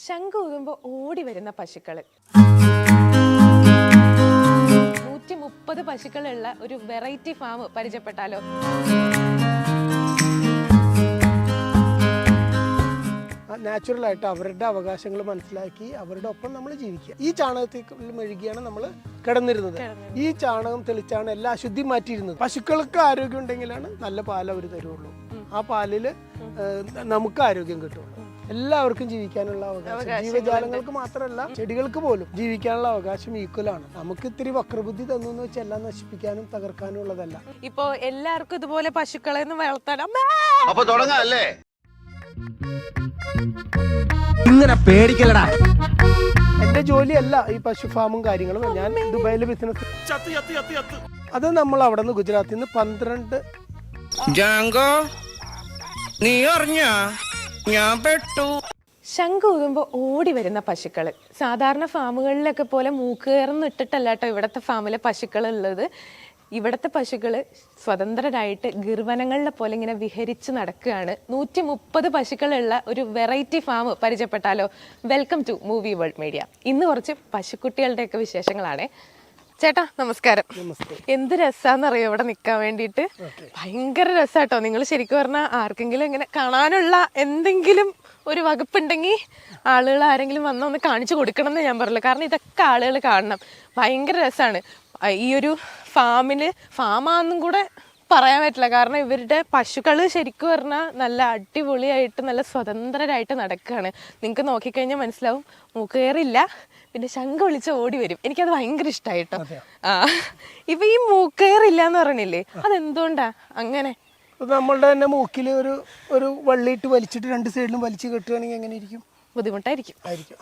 ശംഖ് ഊതുമ്പോൾ ഓടി വരുന്ന പശുക്കൾ. 130 പശുക്കളുള്ള ഒരു വെറൈറ്റി ഫാം പരിചയപ്പെട്ടാലോ? നാച്ചുറലായിട്ട് അവരുടെ അവകാശങ്ങൾ മനസ്സിലാക്കി അവരുടെ ഒപ്പം നമ്മൾ ജീവിക്കുക. ഈ ചാണകത്തിൽ മെഴുകിയാണ് നമ്മൾ കിടന്നിരുന്നത്. ഈ ചാണകം തെളിച്ചാണ് എല്ലാ അശുദ്ധി മാറ്റിയിരുന്നത്. പശുക്കൾക്ക് ആരോഗ്യം ഉണ്ടെങ്കിലാണ് നല്ല പാൽ അവർ തരുള്ളൂ. ആ പാലില് നമുക്ക് ആരോഗ്യം കിട്ടുള്ളൂ. എല്ലാവർക്കും ജീവിക്കാനുള്ള അവകാശം, ജീവജാലങ്ങൾക്ക് മാത്രമല്ല ചെടികൾക്ക് പോലും ജീവിക്കാനുള്ള അവകാശം ഈക്വലാണ്. നമുക്ക് ഇത്തിരി വക്രബുദ്ധി തന്നു എന്ന് വെച്ചാൽ എല്ലാം നശിപ്പിക്കാനും തകർക്കാനും ഉള്ളതല്ല. ഇപ്പൊ എല്ലാവർക്കും ഇതുപോലെ പശുക്കളെ വളർത്താൻ അപ്പൊ തുടങ്ങാല്ലേ? ഇങ്ങനെ പേടിക്കലടാ. എന്റെ ജോലിയല്ല ഈ പശു ഫാമും കാര്യങ്ങളും. ഞാൻ ദുബായിലെ ബിസിനസ്. അത് നമ്മൾ അവിടെ നിന്ന് ഗുജറാത്തിൽ നിന്ന് 12 ജാങ്കോ നീ അറിഞ്ഞ ഞാൻ പെട്ടു. ശംഖ് ഊതുമ്പോൾ ഓടി വരുന്ന പശുക്കൾ. സാധാരണ ഫാമുകളിലൊക്കെ പോലെ മൂക്കുകയർന്ന് ഇട്ടിട്ടല്ല കേട്ടോ ഇവിടുത്തെ ഫാമിലെ പശുക്കൾ ഉള്ളത്. ഇവിടുത്തെ പശുക്കൾ സ്വതന്ത്രരായിട്ട് ഗിർവനങ്ങളിലെ പോലെ ഇങ്ങനെ വിഹരിച്ച് നടക്കുകയാണ്. 130 പശുക്കളുള്ള ഒരു വെറൈറ്റി ഫാം പരിചയപ്പെട്ടാലോ? Welcome to movie world media. ഇന്ന് കുറച്ച് പശുക്കുട്ടികളുടെയൊക്കെ വിശേഷങ്ങളാണ്. ചേട്ടാ നമസ്കാരം. എന്ത് രസാന്നറിയോ ഇവിടെ നിൽക്കാൻ വേണ്ടിയിട്ട്. ഭയങ്കര രസാട്ടോ. നിങ്ങൾ ശരിക്കും പറഞ്ഞാൽ ആർക്കെങ്കിലും ഇങ്ങനെ കാണാനുള്ള എന്തെങ്കിലും ഒരു വകുപ്പുണ്ടെങ്കിൽ ആളുകൾ ആരെങ്കിലും വന്നൊന്ന് കാണിച്ചു കൊടുക്കണം എന്ന് ഞാൻ പറയുള്ളൂ. കാരണം ഇതൊക്കെ ആളുകൾ കാണണം. ഭയങ്കര രസമാണ്. ഈ ഒരു ഫാമാന്നും കൂടെ പറയാൻ പറ്റില്ല. കാരണം ഇവരുടെ പശുക്കൾ ശരിക്കും പറഞ്ഞാൽ നല്ല അടിപൊളിയായിട്ട് നല്ല സ്വതന്ത്രരായിട്ട് നടക്കുകയാണ്. നിങ്ങൾക്ക് നോക്കിക്കഴിഞ്ഞാൽ മനസ്സിലാവും. മൂക്കുകയറില്ല, പിന്നെ ശംഖ് വിളിച്ച് ഓടി വരും. എനിക്കത് ഭയങ്കര ഇഷ്ടമായിട്ടോ. ഇപ്പൊ ഈ മൂക്കയറില്ല എന്ന് പറയണില്ലേ, അതെന്തുകൊണ്ടാ അങ്ങനെ? നമ്മളുടെ തന്നെ മൂക്കിൽ ഒരു വള്ളിയിട്ട് വലിച്ചിട്ട് 2 സൈഡിലും വലിച്ചു കെട്ടുകയാണെങ്കിൽ എങ്ങനെ ഇരിക്കും? ബുദ്ധിമുട്ടായിരിക്കും.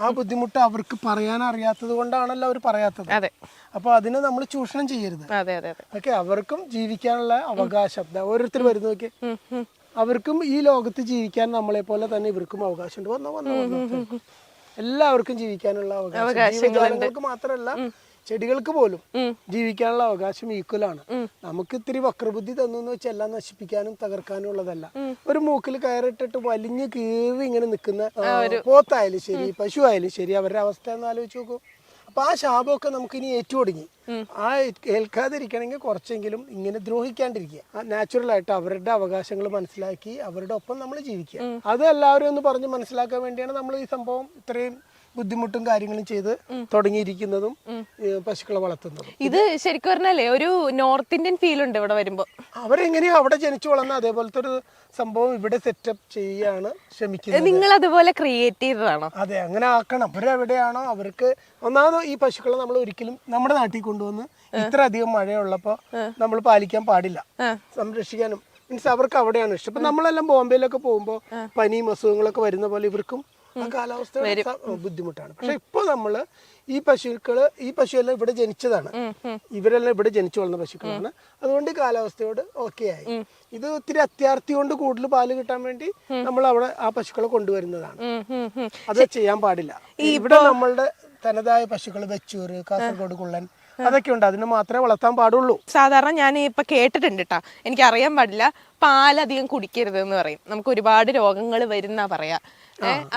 ആ ബുദ്ധിമുട്ട് അവർക്ക് പറയാൻ അറിയാത്തത് കൊണ്ടാണല്ലോ അവർ പറയാത്തത്. അതെ. അപ്പൊ അതിനെ നമ്മൾ ചൂഷണം ചെയ്യരുത്. അതെ അതെ അതെ. ഓക്കെ, അവർക്കും ജീവിക്കാനുള്ള അവകാശം. ഓരോരുത്തർ വരുന്ന നോക്കി, അവർക്കും ഈ ലോകത്ത് ജീവിക്കാൻ നമ്മളെ പോലെ തന്നെ ഇവർക്കും അവകാശമുണ്ട്. വന്നോ എല്ലാവർക്കും ജീവിക്കാനുള്ള അവകാശം. ജീവജാലങ്ങൾക്ക് മാത്രമല്ല ചെടികൾക്ക് പോലും ജീവിക്കാനുള്ള അവകാശം ഈക്വലാണ്. നമുക്ക് ഇത്തിരി വക്രബുദ്ധി തന്നു എന്ന് വെച്ചാൽ എല്ലാം നശിപ്പിക്കാനും തകർക്കാനും ഉള്ളതല്ല. ഒരു മൂക്കിൽ കയറിട്ടിട്ട് വലിഞ്ഞു കീറി ഇങ്ങനെ നിൽക്കുന്ന പോത്തായാലും ശരി, പശു ആയാലും ശരി, അവരുടെ അവസ്ഥ എന്ന് ആലോചിച്ച് നോക്കൂ. അപ്പൊ ആ ശാപമൊക്കെ നമുക്ക് ഇനി ഏറ്റുതുടങ്ങി. ആ ഏൽക്കാതിരിക്കണമെങ്കിൽ കുറച്ചെങ്കിലും ഇങ്ങനെ ദ്രോഹിക്കാണ്ടിരിക്കുക. നാച്ചുറലായിട്ട് അവരുടെ അവകാശങ്ങൾ മനസ്സിലാക്കി അവരുടെ ഒപ്പം നമ്മൾ ജീവിക്കുക. അത് എല്ലാവരും ഒന്ന് പറഞ്ഞ് മനസ്സിലാക്കാൻ വേണ്ടിയാണ് നമ്മൾ ഈ സംഭവം ഇത്രയും ബുദ്ധിമുട്ടും കാര്യങ്ങളും ചെയ്ത് തുടങ്ങിയിരിക്കുന്നതും പശുക്കളെ വളർത്തുന്നതും. ഇത് ശരിക്കും പറഞ്ഞാലേ ഒരു നോർത്ത് ഇന്ത്യൻ ഫീൽ ഉണ്ട് ഇവിടെ വരുമ്പോ. അവരെങ്ങനെയോ അവിടെ ജനിച്ചു വളർന്ന അതേപോലത്തെ ഒരു സംഭവം ഇവിടെ സെറ്റപ്പ് ചെയ്യാണ് ശ്രമിക്കുന്നത്. നിങ്ങൾ അതുപോലെ ക്രിയേറ്റ് ചെയ്തതാണോ? അതെ, അങ്ങനെ ആക്കണം. അവരെവിടെയാണോ അവർക്ക് ഒന്നാമത് ഈ പശുക്കളെ നമ്മൾ ഒരിക്കലും നമ്മുടെ നാട്ടിൽ കൊണ്ടുവന്ന് ഇത്ര അധികം മഴയുള്ളപ്പോ നമ്മൾ പാലിക്കാൻ പാടില്ല. സംരക്ഷിക്കാനും മീൻസ് അവർക്ക് അവിടെയാണ് ഇഷ്ടം. ഇപ്പൊ നമ്മളെല്ലാം ബോംബെയിലൊക്കെ പോകുമ്പോ പനിയും അസുഖങ്ങളൊക്കെ വരുന്ന പോലെ ഇവർക്കും ആ കാലാവസ്ഥ ബുദ്ധിമുട്ടാണ്. പക്ഷെ ഇപ്പൊ നമ്മള് ഈ പശുവെല്ലാം ഇവിടെ ജനിച്ചതാണ്. ഇവരെല്ലാം ഇവിടെ ജനിച്ചു വളർന്ന പശുക്കളാണ്. അതുകൊണ്ട് ഈ കാലാവസ്ഥയോട് ഓക്കെ ആയി. ഇത് ഒത്തിരി അത്യാർത്തി കൊണ്ട് കൂടുതൽ പാല് കിട്ടാൻ വേണ്ടി നമ്മൾ അവിടെ ആ പശുക്കളെ കൊണ്ടുവരുന്നതാണ്. അത് ചെയ്യാൻ പാടില്ല. ഇവിടെ നമ്മളുടെ തനതായ പശുക്കൾ വെച്ചൂര്, കാസർഗോഡ് കുള്ളൻ അതൊക്കെ ഉണ്ട്. അതിന് മാത്രമേ വളർത്താൻ പാടുള്ളൂ. സാധാരണ ഞാൻ ഇപ്പൊ കേട്ടിട്ടുണ്ട് കേട്ടാ, എനിക്ക് അറിയാൻ പാടില്ല, പാലധികം കുടിക്കരുത് എന്ന് പറയും. നമുക്ക് ഒരുപാട് രോഗങ്ങൾ വരുന്ന പറയാ.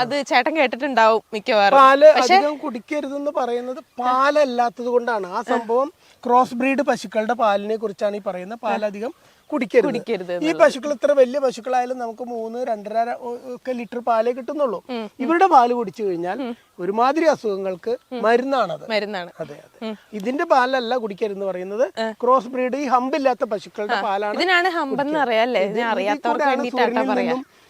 അത് ചേട്ടൻ കേട്ടിട്ടുണ്ടാവും മിക്കവാറും. പാല് അധികം കുടിക്കരുതെന്ന് പറയുന്നത് പാലല്ലാത്തത് കൊണ്ടാണ്. ആ സംഭവം ക്രോസ് ബ്രീഡ് പശുക്കളുടെ പാലിനെ കുറിച്ചാണ് ഈ പറയുന്നത്. പാലധികം കുടിക്കരുത്. ഈ പശുക്കൾ ഇത്ര വലിയ പശുക്കളായാലും നമുക്ക് 3-2.5 ഒക്കെ ലിറ്റർ പാലേ കിട്ടുന്നുള്ളൂ. ഇവരുടെ പാല് കുടിച്ചു കഴിഞ്ഞാൽ ഒരുമാതിരി അസുഖങ്ങൾക്ക് മരുന്നാണത്. അതെ അതെ. ഇതിന്റെ പാലല്ല കുടിക്കരുതെന്ന് പറയുന്നത്. ക്രോസ് ബ്രീഡ് ഈ ഹമ്പില്ലാത്ത പശുക്കളുടെ പാലാണ്.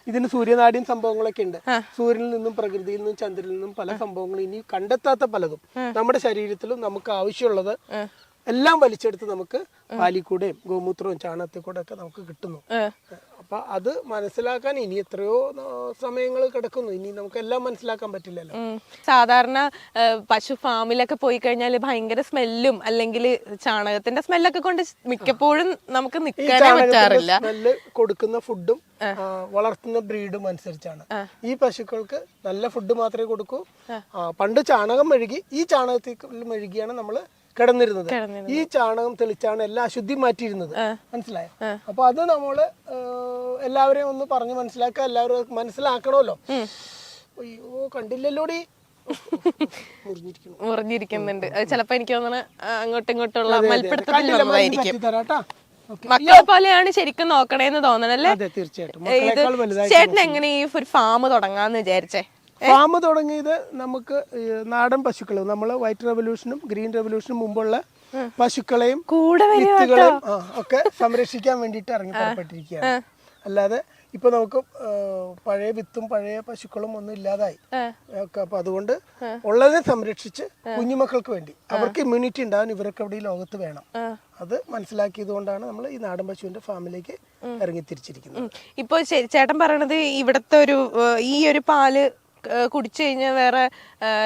ഇതിന് സൂര്യനാടിയും സംഭവങ്ങളൊക്കെ ഉണ്ട്. സൂര്യനിൽ നിന്നും പ്രകൃതിയിൽ നിന്നും ചന്ദ്രനിൽ നിന്നും പല സംഭവങ്ങളും ഇനി കണ്ടെത്താത്ത പലതും നമ്മുടെ ശരീരത്തിലും നമുക്ക് ആവശ്യമുള്ളത് എല്ലാം വലിച്ചെടുത്ത് നമുക്ക് പാലിക്കൂടെയും ഗോമൂത്രവും ചാണകത്തിൽ കൂടെ ഒക്കെ നമുക്ക് കിട്ടുന്നു. അപ്പൊ അത് മനസ്സിലാക്കാൻ ഇനി എത്രയോ സമയങ്ങൾ കിടക്കുന്നു. ഇനി നമുക്ക് എല്ലാം മനസ്സിലാക്കാൻ പറ്റില്ലല്ലോ. സാധാരണ പശു ഫാമിലൊക്കെ പോയി കഴിഞ്ഞാൽ ഭയങ്കര സ്മെല്ലും അല്ലെങ്കിൽ ചാണകത്തിന്റെ സ്മെല്ലൊക്കെ കൊണ്ട് മിക്കപ്പോഴും നമുക്ക് നിൽക്കാനേ പറ്റാറില്ല. സ്മെല്ല് കൊടുക്കുന്ന ഫുഡും വളർത്തുന്ന ബ്രീഡും അനുസരിച്ചാണ്. ഈ പശുക്കൾക്ക് നല്ല ഫുഡ് മാത്രമേ കൊടുക്കൂ. പണ്ട് ചാണകം മെഴുകി, ഈ ചാണകത്തിൽ മെഴുകിയാണ് നമ്മള് കിടന്നിരുന്നത്. ഈ ചാണകം തെളിച്ചാണ് എല്ലാ അശുദ്ധി മാറ്റിയിരുന്നത്. മനസ്സിലായോ? അപ്പൊ അത് നമ്മള് എല്ലാവരെയും ഒന്ന് പറഞ്ഞ് മനസ്സിലാക്കുക. എല്ലാവരും മനസ്സിലാക്കണമല്ലോ. അയ്യോ കണ്ടില്ലല്ലോടി മുറിഞ്ഞിരിക്കുന്നു. മുറിഞ്ഞിരിക്കുന്നുണ്ട്. അത് ചിലപ്പോ എനിക്ക് തോന്നുന്നു അങ്ങോട്ടും ഇങ്ങോട്ടുള്ള മൽപ്പിടുത്തത്തിൽ വന്നതായിരിക്കും. തരാട്ടാ. മക്കളെ പോലെയാണ് ശരിക്കും നോക്കണേന്ന് തോന്നണല്ലേ? അതെ തീർച്ചയായിട്ടും. ഇത് ചേട്ടൻ എങ്ങനെ ഈ ഒരു ഫാം തുടങ്ങാന്ന് വിചാരിച്ചേ? ഫാം തുടങ്ങിയത് നമുക്ക് നാടൻ പശുക്കൾ, നമ്മള് വൈറ്റ് റെവല്യൂഷനും ഗ്രീൻ റെവല്യൂഷനും മുമ്പുള്ള പശുക്കളെയും വിത്തുകളെയും ഒക്കെ സംരക്ഷിക്കാൻ വേണ്ടിയിട്ട് ഇറങ്ങി പുറപ്പെട്ടിരിക്കുകയാണ്. അല്ലാതെ ഇപ്പൊ നമുക്ക് പഴയ വിത്തും പഴയ പശുക്കളും ഒന്നും ഇല്ലാതായി. അപ്പൊ അതുകൊണ്ട് ഉള്ളതിനെ സംരക്ഷിച്ച് കുഞ്ഞുമക്കൾക്ക് വേണ്ടി അവർക്ക് ഇമ്മ്യൂണിറ്റി ഉണ്ടാവാൻ ഇവരൊക്കെ ഇവിടെ ഈ ലോകത്ത് വേണം. അത് മനസ്സിലാക്കിയത് കൊണ്ടാണ് നമ്മൾ ഈ നാടൻ പശുവിന്റെ ഫാമിലേക്ക് ഇറങ്ങി തിരിച്ചിരിക്കുന്നത്. ഇപ്പൊ ചേട്ടൻ പറയണത് ഇവിടത്തെ ഈ ഒരു പാല് കുടിച്ചു കഴിഞ്ഞാൽ വേറെ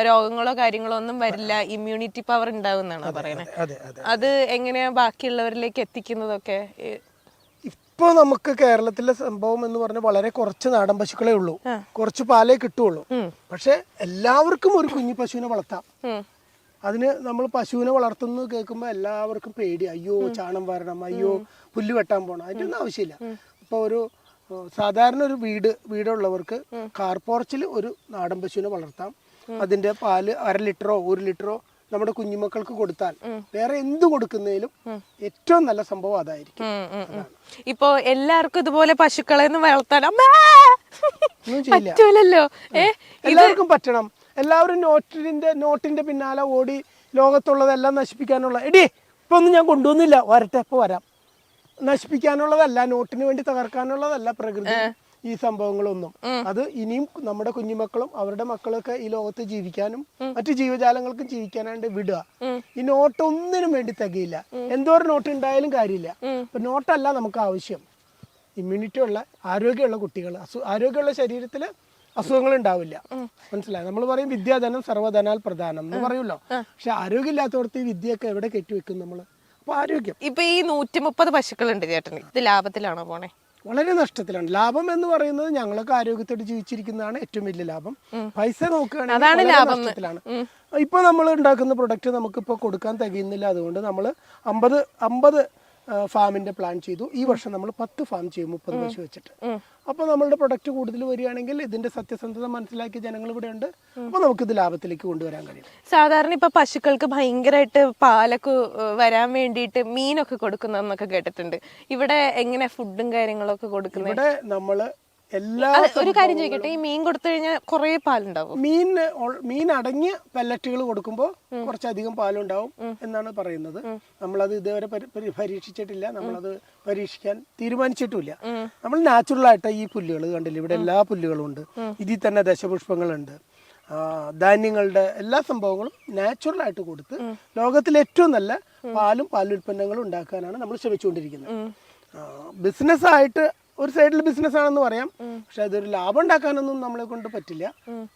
രോഗങ്ങളോ കാര്യങ്ങളോ ഒന്നും വരില്ല, ഇമ്മ്യൂണിറ്റി പവർ ഉണ്ടാവുന്നാണ് പറയുന്നത്. അത് എങ്ങനെയാ ബാക്കിയുള്ളവരിലേക്ക് എത്തിക്കുന്നതൊക്കെ? ഇപ്പൊ നമുക്ക് കേരളത്തിലെ സംഭവം എന്ന് പറഞ്ഞാൽ വളരെ കുറച്ച് നാടൻ പശുക്കളേ ഉള്ളൂ, കുറച്ച് പാലേ കിട്ടുള്ളൂ. പക്ഷെ എല്ലാവർക്കും ഒരു കുഞ്ഞു പശുവിനെ വളർത്താം. അതിന് നമ്മൾ പശുവിനെ വളർത്തുന്നു കേൾക്കുമ്പോൾ എല്ലാവർക്കും പേടി, അയ്യോ ചാണം വരണം, അയ്യോ പുല്ല് വെട്ടാൻ പോകണം, അതിനൊന്നും ആവശ്യമില്ല. ഇപ്പൊ ഒരു സാധാരണ ഒരു വീടുള്ളവർക്ക് കാർ പോർച്ചിൽ ഒരു നാടൻ പശുവിനെ വളർത്താം. അതിന്റെ പാല് 1/2 ലിറ്ററോ 1 ലിറ്ററോ നമ്മുടെ കുഞ്ഞുമക്കൾക്ക് കൊടുത്താൽ വേറെ എന്ത് കൊടുക്കുന്നതിലും ഏറ്റവും നല്ല സംഭവം അതായിരിക്കും. ഇപ്പൊ എല്ലാവർക്കും ഇതുപോലെ പശുക്കളെ വളർത്താൻ പറ്റൂലല്ലോ. എല്ലാവർക്കും പറ്റണം. എല്ലാവരും നോട്ടിന്റെ പിന്നാലെ ഓടി ലോകത്തുള്ളതെല്ലാം നശിപ്പിക്കാനുള്ള ഇപ്പൊ ഒന്നും ഞാൻ കൊണ്ടുവന്നില്ല, വരട്ടെ ഇപ്പൊ വരാം, നശിപ്പിക്കാനുള്ളതല്ല, നോട്ടിന് വേണ്ടി തകർക്കാനുള്ളതല്ല പ്രകൃതി ഈ സംഭവങ്ങളൊന്നും. അത് ഇനിയും നമ്മുടെ കുഞ്ഞുമക്കളും അവരുടെ മക്കളൊക്കെ ഈ ലോകത്ത് ജീവിക്കാനും മറ്റു ജീവജാലങ്ങൾക്കും ജീവിക്കാനായിട്ട് വിടുക. ഈ നോട്ട് ഒന്നിനും വേണ്ടി തികയില്ല. എന്തോരം നോട്ട് ഉണ്ടായാലും കാര്യമില്ല. അപ്പൊ നോട്ടല്ല നമുക്ക് ആവശ്യം, ഇമ്മ്യൂണിറ്റി ഉള്ള ആരോഗ്യമുള്ള കുട്ടികൾ, ആരോഗ്യമുള്ള ശരീരത്തില് അസുഖങ്ങൾ ഉണ്ടാവില്ല. മനസ്സിലായി? നമ്മൾ പറയും വിദ്യാധനം സർവ്വധനാൽ പ്രധാനം എന്ന് പറയുമല്ലോ. പക്ഷെ ആരോഗ്യമില്ലാത്തവർക്ക് ഈ വിദ്യയൊക്കെ എവിടെ കെട്ടിവെക്കും നമ്മള്? അപ്പൊ ആരോഗ്യം. ഇപ്പൊ ഈ 130 പശുക്കളുണ്ട് ചേട്ടന്, ഇത് ലാഭത്തിലാണോ പോണേ? വളരെ നഷ്ടത്തിലാണ്. ലാഭം എന്ന് പറയുന്നത് ഞങ്ങളൊക്കെ ആരോഗ്യത്തോടെ ജീവിച്ചിരിക്കുന്നതാണ് ഏറ്റവും വലിയ ലാഭം. പൈസ നോക്കുകയാണെങ്കിൽ നഷ്ടത്തിലാണ്. ഇപ്പൊ നമ്മൾ ഉണ്ടാക്കുന്ന പ്രൊഡക്റ്റ് നമുക്കിപ്പോ കൊടുക്കാൻ തികയുന്നില്ല. അതുകൊണ്ട് നമ്മൾ 50 ഫാമിന്റെ പ്ലാൻ ചെയ്തു. ഈ വർഷം നമ്മൾ 10 ഫാം ചെയ്യും 30 പശു വെച്ചിട്ട്. അപ്പൊ നമ്മളുടെ പ്രൊഡക്റ്റ് കൂടുതൽ വരികയാണെങ്കിൽ ഇതിന്റെ സത്യസന്ധത മനസ്സിലാക്കിയ ജനങ്ങൾ ഇവിടെ ഉണ്ട്. അപ്പൊ നമുക്ക് ഇത് ലാഭത്തിലേക്ക് കൊണ്ടുവരാൻ കഴിയും. സാധാരണ ഇപ്പൊ പശുക്കൾക്ക് ഭയങ്കരമായിട്ട് പാലൊക്കെ വരാൻ വേണ്ടിയിട്ട് മീനൊക്കെ കൊടുക്കുന്നതെന്നൊക്കെ കേട്ടിട്ടുണ്ട്. ഇവിടെ എങ്ങനെ ഫുഡും കാര്യങ്ങളൊക്കെ കൊടുക്കുന്നത്? ഇവിടെ നമ്മള് ഒരു കാര്യം ചോദിക്കട്ടെ, ഈ മീൻ കൊടുത്തു കഴിഞ്ഞാൽ കുറെ പാലുണ്ടാവും? മീൻ അടങ്ങിയ പെല്ലറ്റുകൾ കൊടുക്കുമ്പോൾ കുറച്ചധികം പാലുണ്ടാവും എന്നാണ് പറയുന്നത്. നമ്മളത് ഇതുവരെ പരീക്ഷിച്ചിട്ടില്ല, നമ്മളത് പരീക്ഷിക്കാൻ തീരുമാനിച്ചിട്ടുമില്ല. നമ്മൾ നാച്ചുറൽ ആയിട്ട് ഈ പുല്ലുകൾ കണ്ടില്ല, ഇവിടെ എല്ലാ പുല്ലുകളും ഉണ്ട്. ഇതിൽ തന്നെ ദശപുഷ്പങ്ങളുണ്ട്, ധാന്യങ്ങളുടെ എല്ലാ സംഭവങ്ങളും നാച്ചുറൽ ആയിട്ട് കൊടുത്ത് ലോകത്തിലെ ഏറ്റവും നല്ല പാലും പാലുൽപ്പന്നങ്ങളും ഉണ്ടാക്കാനാണ് നമ്മൾ ശ്രമിച്ചുകൊണ്ടിരിക്കുന്നത്. ബിസിനസ്സായിട്ട് ഒരു സൈഡിൽ ബിസിനസ് ആണെന്ന് പറയാം, പക്ഷെ അതൊരു ലാഭം ഉണ്ടാക്കാനൊന്നും നമ്മളെ കൊണ്ട് പറ്റില്ല.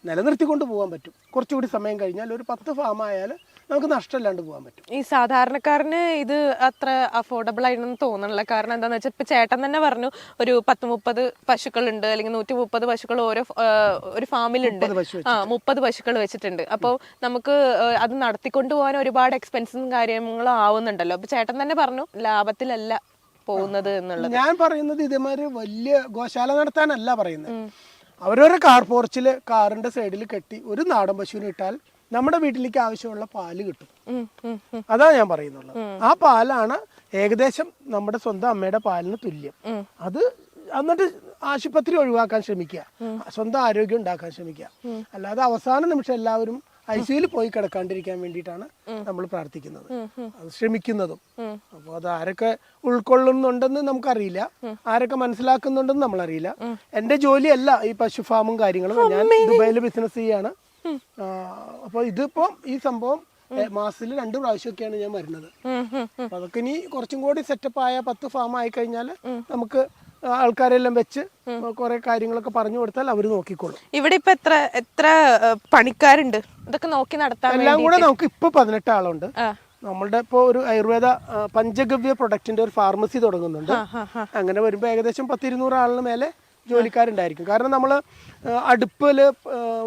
നിലനിർത്തിക്കൊണ്ട് പോകാൻ പറ്റും. കുറച്ചുകൂടി സമയം കഴിഞ്ഞാൽ ഒരു 10 ഫാം ആയാൽ നമുക്ക് നഷ്ടമില്ലാണ്ട് പോകാൻ പറ്റും. ഈ സാധാരണക്കാരന് ഇത് അത്ര അഫോർഡബിൾ ആയിട്ടൊന്നും തോന്നണില്ല. കാരണം എന്താണെന്ന് വെച്ചാൽ ഇപ്പൊ ചേട്ടൻ തന്നെ പറഞ്ഞു ഒരു 10-30 പശുക്കളുണ്ട്, അല്ലെങ്കിൽ 130 പശുക്കൾ ഓരോ ഒരു ഫാമിലുണ്ട്. 30 പശുക്കൾ വെച്ചിട്ടുണ്ട്. അപ്പോൾ നമുക്ക് അത് നടത്തിക്കൊണ്ട് പോകാൻ ഒരുപാട് എക്സ്പെൻസും കാര്യങ്ങളും ആവുന്നുണ്ടല്ലോ. അപ്പൊ ചേട്ടൻ തന്നെ പറഞ്ഞു ലാഭത്തിലല്ല പോകുന്നത് എന്നുള്ളത്. ഞാൻ പറയുന്നത് ഇതേമാതിരി വലിയ ഗോശാല നടത്താനല്ല പറയുന്നത്. അവരവരെ കാർ പോർച്ചില് കാറിന്റെ സൈഡിൽ കെട്ടി ഒരു നാടൻ പശുവിനെ ഇട്ടാൽ നമ്മുടെ വീട്ടിലേക്ക് ആവശ്യമുള്ള പാല് കിട്ടും. അതാ ഞാൻ പറയുന്നുള്ളത്. ആ പാലാണ് ഏകദേശം നമ്മുടെ സ്വന്തം അമ്മയുടെ പാലിന് തുല്യം. അത് എന്നിട്ട് ആശുപത്രി ഒഴിവാക്കാൻ ശ്രമിക്കുക, സ്വന്തം ആരോഗ്യം ഉണ്ടാക്കാൻ ശ്രമിക്കുക. അല്ലാതെ അവസാന നിമിഷം എല്ലാവരും ICUയിൽ പോയി കിടക്കാണ്ടിരിക്കാൻ വേണ്ടിയിട്ടാണ് നമ്മൾ പ്രാർത്ഥിക്കുന്നത്, അത് ശ്രമിക്കുന്നതും. അപ്പോൾ അത് ആരൊക്കെ ഉൾക്കൊള്ളുന്നുണ്ടെന്ന് നമുക്കറിയില്ല, ആരൊക്കെ മനസ്സിലാക്കുന്നുണ്ടെന്ന് നമ്മളറിയില്ല. എന്റെ ജോലിയല്ല ഈ പശു ഫാമും കാര്യങ്ങളും. ഞാൻ ദുബായിൽ ബിസിനസ് ചെയ്യാണ്. അപ്പോൾ ഇതിപ്പോ ഈ സംഭവം മാസത്തിൽ 2 പ്രാവശ്യമൊക്കെയാണ് ഞാൻ വരുന്നത്. അപ്പൊ അതൊക്കെ ഇനി കുറച്ചും കൂടി സെറ്റപ്പ് ആയ 10 ഫാം ആയി കഴിഞ്ഞാൽ നമുക്ക് ആൾക്കാരെല്ലാം വെച്ച് കുറെ കാര്യങ്ങളൊക്കെ പറഞ്ഞു കൊടുത്താൽ അവര് നോക്കിക്കോളും. ഇവിടെ ഇപ്പൊ എത്ര പണിക്കാരുണ്ട് ഇതൊക്കെ നോക്കി നടത്താൻ? എല്ലാം കൂടെ നമുക്ക് ഇപ്പൊ 18 ആളുണ്ട്. നമ്മളുടെ ഇപ്പൊ ഒരു ആയുർവേദ പഞ്ചഗവ്യ പ്രൊഡക്റ്റിന്റെ ഒരു ഫാർമസി തുടങ്ങുന്നുണ്ട്. അങ്ങനെ വരുമ്പോ ഏകദേശം 10-200 ആളിന് മേലെ ജോലിക്കാരുണ്ടായിരിക്കും. കാരണം നമ്മൾ അടുപ്പില്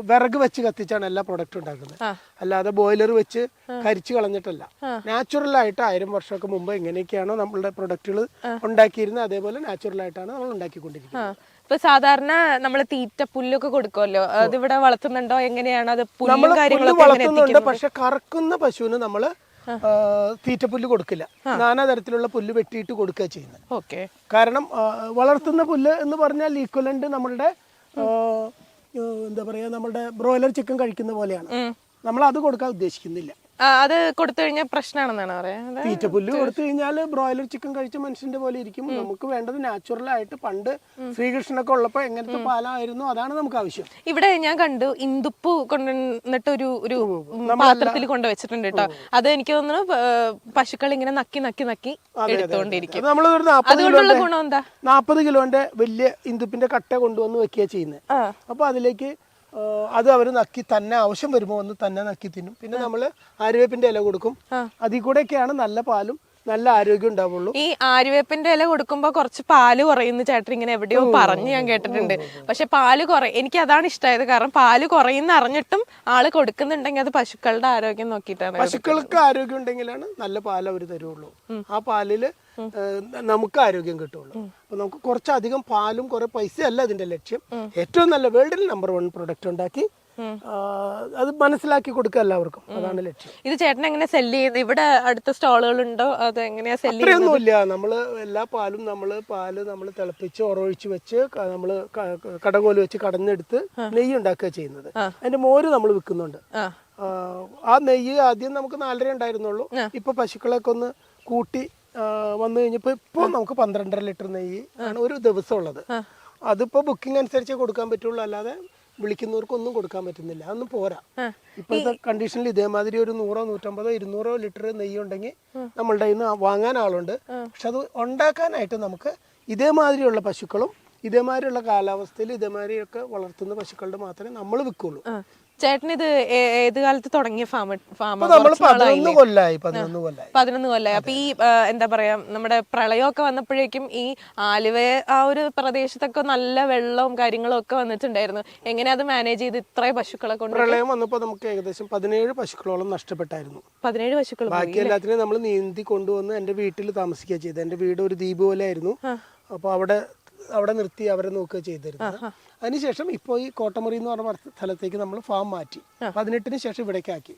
വിറക് വെച്ച് കത്തിച്ചാണ് എല്ലാ പ്രൊഡക്റ്റും ഉണ്ടാക്കുന്നത്, അല്ലാതെ ബോയിലർ വെച്ച് കരിച്ചു കളഞ്ഞിട്ടല്ല. നാച്ചുറൽ ആയിട്ട് 1000 വർഷമൊക്കെ മുമ്പ് എങ്ങനെയൊക്കെയാണോ നമ്മളുടെ പ്രൊഡക്റ്റുകൾ ഉണ്ടാക്കിയിരുന്നത് അതേപോലെ നാച്ചുറൽ ആയിട്ടാണ് നമ്മൾ ഉണ്ടാക്കിക്കൊണ്ടിരിക്കുന്നത്. ഇപ്പൊ സാധാരണ നമ്മള് തീറ്റ പുല്ലൊക്കെ കൊടുക്കുമല്ലോ, അത് ഇവിടെ വളർത്തുന്നുണ്ടോ, എങ്ങനെയാണ് അത്? പുല്ലും പുല്ല് കാര്യങ്ങളൊക്കെ എങ്ങനെ വളർത്തുന്നുണ്ട്, എത്തിക്കുന്നത്? പക്ഷെ കറക്കുന്ന പശുവിന് നമ്മള് തീറ്റപ്പുല്ല് കൊടുക്കില്ല. നാനാതരത്തിലുള്ള പുല്ല് വെട്ടിയിട്ട് കൊടുക്കുക ചെയ്യുന്നത്. ഓക്കെ. കാരണം വളർത്തുന്ന പുല്ല് എന്ന് പറഞ്ഞാൽ ഈക്വലന്റ് നമ്മളുടെ എന്താ പറയാ, നമ്മുടെ ബ്രോയിലർ ചിക്കൻ കഴിക്കുന്ന പോലെയാണ്. നമ്മൾ അത് കൊടുക്കാൻ ഉദ്ദേശിക്കുന്നില്ല. അത് കൊടുത്തു കഴിഞ്ഞാൽ പ്രശ്നമാണെന്നാണ് പറയുന്നത്. തീറ്റപ്പുല്ല് കൊടുത്തു കഴിഞ്ഞാൽ ബ്രോയിലർ ചിക്കൻ കഴിച്ച മനുഷ്യന്റെ പോലെ ഇരിക്കും. നമുക്ക് വേണ്ടത് നാച്ചുറൽ ആയിട്ട്, പണ്ട് ശ്രീകൃഷ്ണനൊക്കെ ഉള്ളപ്പോ എങ്ങനത്തെ പാലായിരുന്നു അതാണ് നമുക്ക് ആവശ്യം. ഇവിടെ ഞാൻ കണ്ടു ഇന്ദുപ്പ് കൊണ്ടുവന്നിട്ട് ഒരു പാത്രത്തിൽ കൊണ്ടുവച്ചിട്ടുണ്ട് കേട്ടോ. അത് എനിക്ക് തോന്നുന്നു പശുക്കൾ ഇങ്ങനെ നക്കി നക്കി നക്കി എടുത്തോണ്ടിരിക്കും. നമ്മളൊരു അതുകൊണ്ടുള്ള ഗുണം എന്താ? 40 കിലോന്റെ വലിയ ഇന്ദുപ്പിന്റെ കട്ട കൊണ്ടുവന്ന് വെക്കുക ചെയ്യുന്നത്. അപ്പൊ അതിലേക്ക് അത് അവർ നക്കി തന്നെ ആവശ്യം വരുമ്പോൾ വന്ന് തന്നെ നക്കി തിന്നും. പിന്നെ നമ്മൾ ആര്യവേപ്പിന്റെ ഇല കൊടുക്കും. അതിൽ കൂടെയൊക്കെയാണ് നല്ല പാലും നല്ല ആരോഗ്യം ഉണ്ടാവുള്ളൂ. ഈ ആര്യവേപ്പിന്റെ ഇല കൊടുക്കുമ്പോ കുറച്ച് പാല് കുറയുന്ന ചേട്ടൻ ഇങ്ങനെ എവിടെയോ പറഞ്ഞ് ഞാൻ കേട്ടിട്ടുണ്ട്. പക്ഷെ പാല് എനിക്ക് അതാണ് ഇഷ്ടമായത്. കാരണം പാല് കുറയുന്ന അറിഞ്ഞിട്ടും ആള് കൊടുക്കുന്നുണ്ടെങ്കിൽ അത് പശുക്കളുടെ ആരോഗ്യം നോക്കിയിട്ടാണ്. പശുക്കൾക്ക് ആരോഗ്യം ഉണ്ടെങ്കിലാണ് നല്ല പാൽ അവർ തരുള്ളൂ. ആ പാലില് നമുക്ക് ആരോഗ്യം കിട്ടുള്ളൂ. അപ്പൊ നമുക്ക് കുറച്ചധികം പാലും കുറെ പൈസയല്ല ഇതിന്റെ ലക്ഷ്യം. ഏറ്റവും നല്ല വേൾഡിൽ നമ്പർ 1 പ്രൊഡക്റ്റ് ഉണ്ടാക്കി അത് മനസ്സിലാക്കി കൊടുക്കുക എല്ലാവർക്കും, അതാണ് ലക്ഷ്യം. ഇത് ചേട്ടൻ എങ്ങനെ സെല്ല് ചെയ്യുന്നത്? ഇവിടെ അടുത്ത സ്റ്റോളുകളുണ്ടോ? അത് എങ്ങനെയാ സെല്ല് ചെയ്യുന്നത്? അത്രയൊന്നുമില്ല. നമ്മള് എല്ലാ പാലും നമ്മൾ തിളപ്പിച്ച് ഉറൊഴിച്ച് വെച്ച് നമ്മള് കടകോല് വെച്ച് കടഞ്ഞെടുത്ത് നെയ്യ് ഉണ്ടാക്കുക ചെയ്യുന്നത്. അതിന്റെ മോര് നമ്മൾ വിൽക്കുന്നുണ്ട്. ആ നെയ്യ് ആദ്യം നമുക്ക് 4.5 ഉണ്ടായിരുന്നുള്ളൂ. ഇപ്പൊ പശുക്കളൊക്കെ ഒന്ന് കൂട്ടി വന്നു കഴിഞ്ഞപ്പോ ഇപ്പൊ നമുക്ക് 12.5 ലിറ്റർ നെയ്യ് ആണ് ഒരു ദിവസം ഉള്ളത്. അതിപ്പോ ബുക്കിംഗ് അനുസരിച്ചേ കൊടുക്കാൻ പറ്റുള്ളൂ, അല്ലാതെ വിളിക്കുന്നവർക്കൊന്നും കൊടുക്കാൻ പറ്റുന്നില്ല. അതൊന്നും പോരാ. ഇപ്പോഴത്തെ കണ്ടീഷനിൽ ഇതേമാതിരി ഒരു 100, 150, 200 ലിറ്റർ നെയ്യ് ഉണ്ടെങ്കിൽ നമ്മളുടെ കയ്യിൽ നിന്ന് വാങ്ങാൻ ആളുണ്ട്. പക്ഷെ അത് ഉണ്ടാക്കാനായിട്ട് നമുക്ക് ഇതേമാതിരിയുള്ള പശുക്കളും ഇതേമാതിരിയുള്ള കാലാവസ്ഥയിൽ ഇതേമാതിരിയൊക്കെ വളർത്തുന്ന പശുക്കളുടെ മാത്രമേ നമ്മൾ വിൽക്കുള്ളൂ. ചേട്ടൻ ഇത് ഏത് കാലത്ത് തുടങ്ങിയ ഫാം? 11 കൊല്ലായി. 11 കൊല്ലായി. അപ്പൊ ഈ എന്താ പറയാ, നമ്മുടെ പ്രളയമൊക്കെ വന്നപ്പോഴേക്കും ഈ ആലുവ ആ ഒരു പ്രദേശത്തൊക്കെ നല്ല വെള്ളവും കാര്യങ്ങളും ഒക്കെ വന്നിട്ടുണ്ടായിരുന്നു. എങ്ങനെ അത് മാനേജ് ചെയ്ത് ഇത്രയും പശുക്കളെ കൊണ്ട്? പ്രളയം വന്നപ്പോ നമുക്ക് ഏകദേശം 17 പശുക്കളോളം നഷ്ടപ്പെട്ടായിരുന്നു. 17 പശുക്കൾ. ബാക്കി എല്ലാത്തിനെയും നമ്മൾ നീന്തി കൊണ്ടുവന്ന് എന്റെ വീട്ടിൽ താമസിക്കുക ചെയ്തത്. എന്റെ വീട് ഒരു ദ്വീപ് പോലെ ആയിരുന്നു. അപ്പൊ അവിടെ നിർത്തി അവരെ നോക്കുക ചെയ്തിരുന്നത്. അതിനുശേഷം ഇപ്പോൾ ഈ കോട്ടമുറി എന്ന് പറഞ്ഞ സ്ഥലത്തേക്ക് നമ്മൾ ഫാം മാറ്റി. 18-ന് ശേഷം ഇവിടേക്ക് ആക്കി.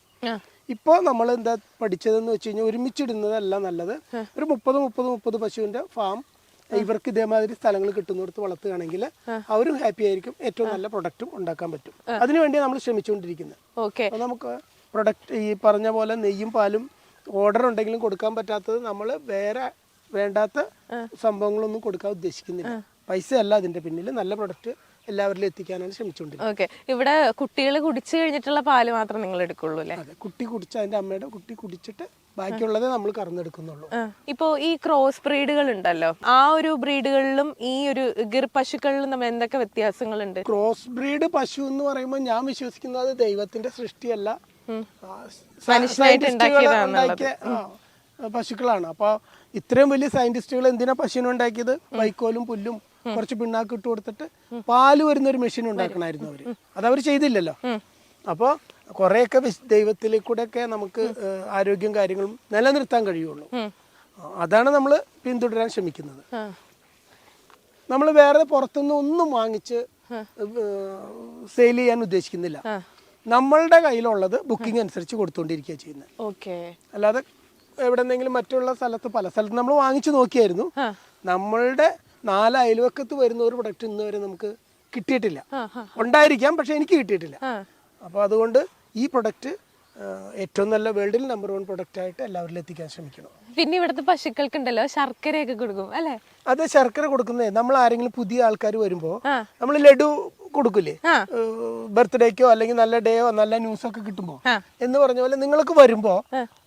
ഇപ്പോൾ നമ്മൾ എന്താ പഠിച്ചതെന്ന് വെച്ച് കഴിഞ്ഞാൽ ഒരുമിച്ചിടുന്നതല്ല നല്ലത്. ഒരു 30 പശുവിന്റെ ഫാം ഇവർക്ക് ഇതേമാതിരി സ്ഥലങ്ങൾ കിട്ടുന്നിടത്ത് വളർത്തുകയാണെങ്കിൽ അവരും ഹാപ്പി ആയിരിക്കും. ഏറ്റവും നല്ല പ്രൊഡക്റ്റും ഉണ്ടാക്കാൻ പറ്റും. അതിനുവേണ്ടി നമ്മൾ ശ്രമിച്ചുകൊണ്ടിരിക്കുന്നത്. നമുക്ക് പ്രൊഡക്റ്റ് ഈ പറഞ്ഞ പോലെ നെയ്യും പാലും ഓർഡർ ഉണ്ടെങ്കിലും കൊടുക്കാൻ പറ്റാത്തത് നമ്മൾ വേറെ വേണ്ടാത്ത സംഭവങ്ങളൊന്നും കൊടുക്കാൻ ഉദ്ദേശിക്കുന്നില്ല. പൈസ അല്ല അതിന്റെ പിന്നിൽ, നല്ല പ്രൊഡക്റ്റ് എല്ലാവരിലും എത്തിക്കാനാണ് ശ്രമിച്ചുകൊണ്ടിരിക്കുന്നത്. ഇവിടെ കുട്ടികൾ കുടിച്ചു കഴിഞ്ഞിട്ടുള്ള പാല് മാത്രം നിങ്ങൾ എടുക്കുള്ളൂ അല്ലേ? അതെ, കുട്ടി കുടിച്ച അതിന്റെ അമ്മയുടെ കുട്ടി കുടിച്ചിട്ട് ബാക്കിയുള്ളതേ നമ്മൾ കറന്നെടുക്കുന്നുള്ളൂ. ഇപ്പോ ഈ ക്രോസ് ബ്രീഡുകൾ ഉണ്ടല്ലോ, ആ ഒരു ബ്രീഡുകളിലും ഈ ഒരു ഗിർ പശുക്കളിലും നമ്മൾ എന്തൊക്കെ വ്യത്യാസങ്ങളുണ്ട്? ക്രോസ് ബ്രീഡ് പശു എന്ന് പറയുമ്പോൾ ഞാൻ വിശ്വസിക്കുന്നത് ദൈവത്തിന്റെ സൃഷ്ടിയല്ല, ഉണ്ടാക്കിയ പശുക്കളാണ്. അപ്പൊ ഇത്രയും വലിയ സയന്റിസ്റ്റുകൾ എന്തിനാ പശുവിനെ ഉണ്ടാക്കിയത്? വൈക്കോലും പുല്ലും കുറച്ച് പിണ്ണാക്ക് ഇട്ട് കൊടുത്തിട്ട് പാല് വരുന്ന ഒരു മെഷീൻ ഉണ്ടാക്കണമായിരുന്നു അവര്. അതവർ ചെയ്തില്ലല്ലോ. അപ്പോൾ കുറെയൊക്കെ ദൈവത്തിലേക്കൂടെയൊക്കെ നമുക്ക് ആരോഗ്യം കാര്യങ്ങളും നിലനിർത്താൻ കഴിയുള്ളൂ. അതാണ് നമ്മൾ പിന്തുടരാൻ ശ്രമിക്കുന്നത്. നമ്മൾ വേറെ പുറത്തുനിന്ന് ഒന്നും വാങ്ങിച്ച് സെയിൽ ചെയ്യാൻ ഉദ്ദേശിക്കുന്നില്ല. നമ്മളുടെ കയ്യിലുള്ളത് ബുക്കിംഗ് അനുസരിച്ച് കൊടുത്തുകൊണ്ടിരിക്കുക ചെയ്യുന്നത്. അല്ലാതെ എവിടെന്നെങ്കിലും മറ്റുള്ള സ്ഥലത്ത് പല സ്ഥലത്ത് നമ്മൾ വാങ്ങിച്ചു നോക്കിയായിരുന്നു. നമ്മളുടെ 4 അയൽവക്കത്ത് വരുന്ന ഒരു പ്രൊഡക്റ്റ് ഇന്ന് വരെ നമുക്ക് കിട്ടിയിട്ടില്ല. ഉണ്ടായിരിക്കാം, പക്ഷെ എനിക്ക് കിട്ടിയിട്ടില്ല. അപ്പോൾ അതുകൊണ്ട് ഈ പ്രൊഡക്റ്റ് ഏറ്റവും നല്ല വേൾഡിൽ നമ്പർ 1 പ്രൊഡക്റ്റ് ആയിട്ട് എല്ലാവരിലും എത്തിക്കാൻ ശ്രമിക്കണം. പിന്നെ ഇവിടുത്തെ പശുക്കൾക്ക് ഉണ്ടല്ലോ ശർക്കരയൊക്കെ കൊടുക്കും അല്ലേ? അതെ, ശർക്കര കൊടുക്കുന്നേ. നമ്മൾ ആരെങ്കിലും പുതിയ ആൾക്കാർ വരുമ്പോൾ നമ്മൾ ലഡു കൊടുക്കില്ലേ, ബർത്ത്ഡേക്കോ അല്ലെങ്കിൽ നല്ല ഡേയോ നല്ല ന്യൂസൊക്കെ കിട്ടുമ്പോ എന്ന് പറഞ്ഞ പോലെ നിങ്ങൾക്ക് വരുമ്പോ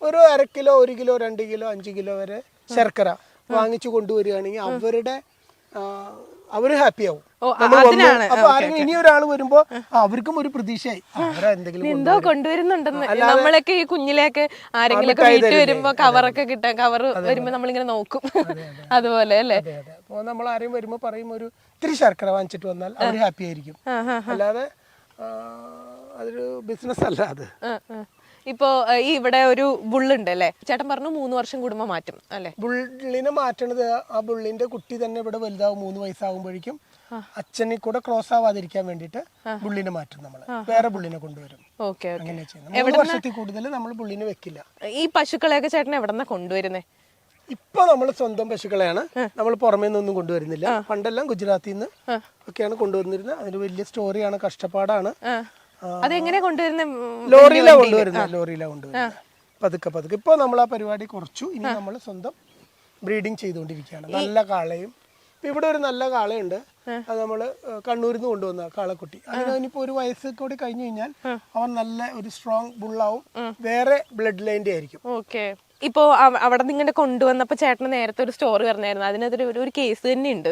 ഒരു 1/2 കിലോ 1 കിലോ 2 കിലോ 5 കിലോ വരെ ശർക്കര വാങ്ങിച്ചു കൊണ്ടുവരികയാണെങ്കിൽ അവര് ഹാപ്പി ആവും. അപ്പൊ ആരെങ്കിലും ഇനി ഒരാൾ വരുമ്പോ അവർക്കും ഒരു പ്രതീക്ഷയായി എന്തോ കൊണ്ടുവരുന്നുണ്ടെന്ന്. നമ്മളൊക്കെ ഈ കുഞ്ഞിലേക്ക് ആരെങ്കിലും വീട്ടിൽ വരുമ്പോ കവറൊക്കെ കിട്ടാൻ, കവർ വരുമ്പോ നമ്മളിങ്ങനെ നോക്കും. അതുപോലെ അല്ലേ? അപ്പൊ നമ്മൾ ആരെയും വരുമ്പോ പറയും ഒരു ഇത്തിരി ശർക്കര വാങ്ങിച്ചിട്ട് വന്നാൽ അവർ ഹാപ്പി ആയിരിക്കും. അല്ലാതെ അതൊരു ബിസിനസ് അല്ല അത്. ഇപ്പോ ഈ ഇവിടെ ഒരു ബുള്ളുണ്ട് അല്ലേ? ചേട്ടൻ പറഞ്ഞു 3 വർഷം കൂടുമ്പോ മാറ്റും അല്ലെ? ബുള്ളിനെ മാറ്റണത് ആ ബുള്ളിന്റെ കുട്ടി തന്നെ ഇവിടെ വലുതാവും. 3 വയസ്സാകുമ്പോഴേക്കും അച്ഛനെ കൂടെ ക്രോസ് ആവാതിരിക്കാൻ വേണ്ടിയിട്ട് ബുള്ളിനെ മാറ്റും നമ്മൾ, വേറെ ബുള്ളിനെ കൊണ്ടുവരും. ഓക്കെ. അങ്ങനെ ചെയ്യുന്നത്. 3 വർഷത്തിൽ കൂടുതൽ നമ്മൾ ബുള്ളിനെ വെക്കില്ല. ഈ പശുക്കളെയൊക്കെ ചേട്ടൻ എവിടെ നിന്നാ കൊണ്ടുവരുന്നേ? ഇപ്പൊ നമ്മൾ സ്വന്തം പശുക്കളെയാണ്, നമ്മൾ പുറമേ നിന്നൊന്നും കൊണ്ടുവരുന്നില്ല. പണ്ടെല്ലാം ഗുജറാത്തിൽ നിന്ന് ഒക്കെയാണ് കൊണ്ടുവന്നിരുന്നത്. അതിന് വലിയ സ്റ്റോറിയാണ്, കഷ്ടപ്പാടാണ്. അതെങ്ങനെ കൊണ്ടുവരുന്നത്? ലോറിയിലാണ് കൊണ്ടുവരുന്നത്. പതുക്കെ പതുക്കെ ഇപ്പൊ നമ്മൾ ആ പരിപാടി കുറച്ചു. ഇനി നമ്മൾ സ്വന്തം ബ്രീഡിങ് ചെയ്തുകൊണ്ടിരിക്കുകയാണ്. നല്ല കാളയും ഇവിടെ ഒരു നല്ല കാളയുണ്ട്, അത് നമ്മള് കണ്ണൂരിൽ നിന്ന് കൊണ്ടുവന്ന കാളക്കുട്ടി. അതിനിപ്പോ ഒരു വയസ്സ് കൂടി കഴിഞ്ഞു കഴിഞ്ഞാൽ അവൻ നല്ല ഒരു സ്ട്രോങ് ബുള്ളാവും, വേറെ ബ്ലഡ് ലൈൻ്റെ ആയിരിക്കും. ഓക്കെ. ഇപ്പോ അവിടെ നിന്ന് ഇങ്ങനെ കൊണ്ടുവന്നപ്പോ ചേട്ടന് നേരത്തെ ഒരു സ്റ്റോറി പറഞ്ഞായിരുന്നു, അതിനെതിരെ ഒരു കേസ് തന്നെ ഉണ്ട്.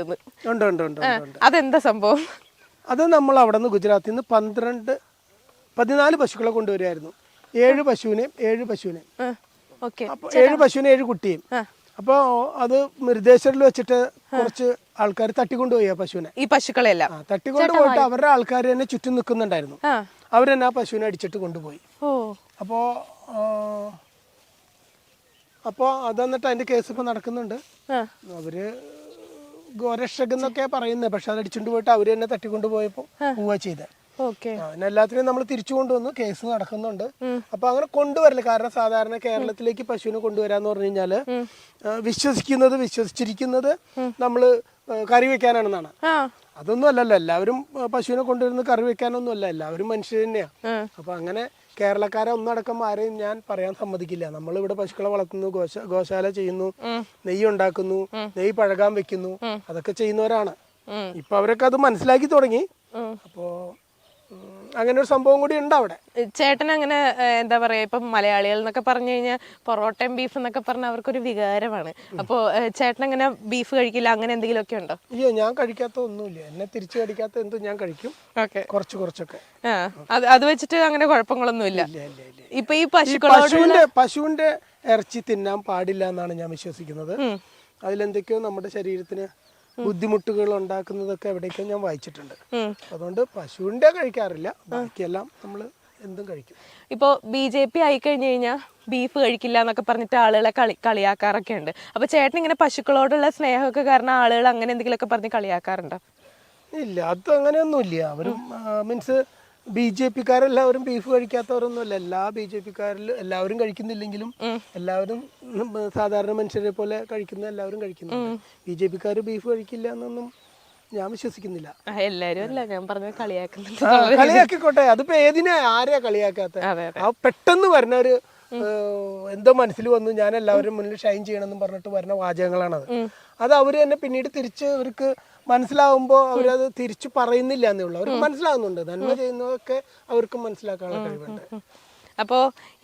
അതെന്താ സംഭവം? അത് നമ്മൾ അവിടെ നിന്ന് ഗുജറാത്തിൽ നിന്ന് 14 പശുക്കളെ കൊണ്ടുവരുമായിരുന്നു. 7 പശുവിനെയും 7 പശുവിനെയും. അപ്പൊ 7 പശുവിനെ 7 കുട്ടിയും. അപ്പൊ അത് മൃഗേശ്വരിൽ വെച്ചിട്ട് കുറച്ച് ആൾക്കാർ തട്ടിക്കൊണ്ടുപോയി ആ പശുവിനെ, ഈ പശുക്കളെല്ലാം തട്ടിക്കൊണ്ടുപോയിട്ട് അവരുടെ ആൾക്കാർ തന്നെ ചുറ്റും നിൽക്കുന്നുണ്ടായിരുന്നു. അവരെന്നെ ആ പശുവിനെ അടിച്ചിട്ട് കൊണ്ടുപോയി. അപ്പോ അതെന്നിട്ട് അതിന്റെ കേസ് ഇപ്പൊ നടക്കുന്നുണ്ട്. അവര് ഗോരക്ഷക് എന്നൊക്കെ പറയുന്നത്, പക്ഷെ അത് അടിച്ചുകൊണ്ട് പോയിട്ട് അവര് തന്നെ തട്ടിക്കൊണ്ടുപോയപ്പോ പോവുക ചെയ്തത്. എല്ലാത്തിനെയും നമ്മൾ തിരിച്ചു കൊണ്ടുവന്നു, കേസ് നടക്കുന്നുണ്ട്. അപ്പൊ അങ്ങനെ കൊണ്ടുവരില്ല. കാരണം സാധാരണ കേരളത്തിലേക്ക് പശുവിനെ കൊണ്ടുവരാന്ന് പറഞ്ഞു കഴിഞ്ഞാല് വിശ്വസിച്ചിരിക്കുന്നത് നമ്മള് കറി വെക്കാനാണെന്നാണ്. അതൊന്നും അല്ലല്ലോ. എല്ലാവരും പശുവിനെ കൊണ്ടുവരുന്നത് കറി വെക്കാനൊന്നും അല്ല, എല്ലാവരും മനുഷ്യർ തന്നെയാ. അപ്പൊ അങ്ങനെ കേരളക്കാരെ ഒന്നടക്കം ആരെയും ഞാൻ പറയാൻ സമ്മതിക്കില്ല. നമ്മൾ ഇവിടെ പശുക്കളെ വളർത്തുന്നു, ഗോശാല ചെയ്യുന്നു, നെയ്യ് ഉണ്ടാക്കുന്നു, നെയ്യ് പഴകാൻ വെക്കുന്നു, അതൊക്കെ ചെയ്യുന്നവരാണ്. ഇപ്പൊ അവരൊക്കെ അത് മനസ്സിലാക്കി തുടങ്ങി. അപ്പോ അങ്ങനെ ഒരു സംഭവം കൂടി ഉണ്ട് അവിടെ. ചേട്ടൻ അങ്ങനെ എന്താ പറയാ, ഇപ്പൊ മലയാളികൾ എന്നൊക്കെ പറഞ്ഞു കഴിഞ്ഞാൽ പൊറോട്ടയും ബീഫ് എന്നൊക്കെ പറഞ്ഞാൽ അവർക്കൊരു വികാരമാണ്. അപ്പൊ ചേട്ടൻ അങ്ങനെ ബീഫ് കഴിക്കില്ല, അങ്ങനെ എന്തെങ്കിലും ഒക്കെ ഉണ്ടോ? അയ്യോ, ഞാൻ കഴിക്കാത്ത ഒന്നുമില്ല. എന്നെ തിരിച്ചു കടിക്കാത്ത എന്തും ഞാൻ കഴിക്കും, കുറച്ചൊക്കെ. അത് വെച്ചിട്ട് അങ്ങനെ കുഴപ്പങ്ങളൊന്നുമില്ല. ഇപ്പൊ ഈ പശുവിന്റെ ഇറച്ചി തിന്നാൻ പാടില്ല എന്നാണ് ഞാൻ വിശ്വസിക്കുന്നത്. അതിലെന്തൊക്കെയോ നമ്മുടെ ശരീരത്തിന് ബുദ്ധിമുട്ടുകൾ ഉണ്ടാക്കുന്നതൊക്കെ എവിടേക്കോ ഞാൻ വായിച്ചിട്ടുണ്ട്. അതുകൊണ്ട് പശുവിന്റെ കഴിക്കാറില്ല, ബാക്കിയെല്ലാം നമ്മൾ എന്തും കഴിക്കും. ഇപ്പോ BJP ആയി കഴിഞ്ഞു കഴിഞ്ഞാൽ ബീഫ് കഴിക്കില്ല എന്നൊക്കെ പറഞ്ഞിട്ട് ആളുകളെ കളിയാക്കാറൊക്കെ ഉണ്ട്. അപ്പൊ ചേട്ടൻ ഇങ്ങനെ പശുക്കളോടുള്ള സ്നേഹമൊക്കെ കാരണം ആളുകൾ അങ്ങനെ എന്തെങ്കിലുമൊക്കെ പറഞ്ഞ് കളിയാക്കാറുണ്ടോ? ഇല്ല, അത് അങ്ങനെയൊന്നുമില്ല. അവരും മീൻസ് BJP-ക്കാരെല്ലാവരും ബീഫ് കഴിക്കാത്തവരൊന്നുമല്ല. എല്ലാ BJP-ക്കാരിലും എല്ലാവരും കഴിക്കുന്നില്ലെങ്കിലും എല്ലാവരും സാധാരണ മനുഷ്യരെ പോലെ കഴിക്കുന്ന എല്ലാവരും കഴിക്കുന്നുണ്ട്. BJP-ക്കാര് ബീഫ് കഴിക്കില്ല എന്നൊന്നും ഞാൻ വിശ്വസിക്കുന്നില്ല. എല്ലാരും അല്ല, ഞാൻ പറഞ്ഞ കളിയാക്കിക്കോട്ടെ. അതിപ്പോ ആരെയാ കളിയാക്കാത്ത? ആ പെട്ടെന്ന് വരുന്ന ഒരു എന്തോ മനസ്സിൽ വന്നു, ഞാൻ എല്ലാവരും മുന്നിൽ ഷൈൻ ചെയ്യണമെന്നും പറഞ്ഞിട്ട് വരുന്ന വാചകങ്ങളാണത്. അത് അവര് തന്നെ പിന്നീട് തിരിച്ച് അവർക്ക് മനസ്സിലാവുമ്പോൾ അവരത് തിരിച്ചു പറയുന്നില്ല എന്നേ ഉള്ളൂ. അവർക്ക് മനസ്സിലാവുന്നുണ്ട്, നന്മ ചെയ്യുന്നതൊക്കെ അവർക്ക് മനസ്സിലാക്കാനുള്ള കഴിവുണ്ട്. അപ്പോ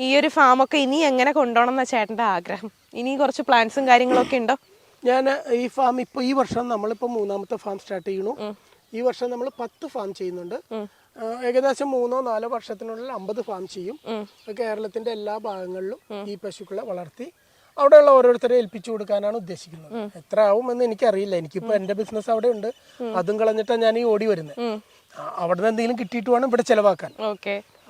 ഈ ഒരു ഫാമൊക്കെ ഇനി എങ്ങനെ കൊണ്ടുപോകണം എന്നാ ചേട്ടന്റെ ആഗ്രഹം? ഇനി കുറച്ച് പ്ലാൻസും കാര്യങ്ങളൊക്കെ ഉണ്ടോ? ഞാൻ ഈ ഫാം ഇപ്പൊ ഈ വർഷം നമ്മളിപ്പോ 3ാമത്തെ ഫാം സ്റ്റാർട്ട് ചെയ്യണു. ഈ വർഷം നമ്മൾ 10 ഫാം ചെയ്യുന്നുണ്ട്. ഏകദേശം 3-4 വർഷത്തിനുള്ളിൽ 50 ഫാം ചെയ്യും. കേരളത്തിന്റെ എല്ലാ ഭാഗങ്ങളിലും ഈ പശുക്കളെ വളർത്തി അവിടെയുള്ള ഓരോരുത്തരെ ഏൽപ്പിച്ചു കൊടുക്കാനാണ് ഉദ്ദേശിക്കുന്നത്. എത്ര ആവുമെന്ന് എനിക്കറിയില്ല. എനിക്കിപ്പോ എന്റെ ബിസിനസ് അവിടെ ഉണ്ട്, അതും കളഞ്ഞിട്ടാണ് ഞാൻ ഈ ഓടി വരുന്നത്. അവിടെ നിന്ന് എന്തെങ്കിലും കിട്ടിയിട്ട് വേണം ഇവിടെ ചെലവാക്കാൻ.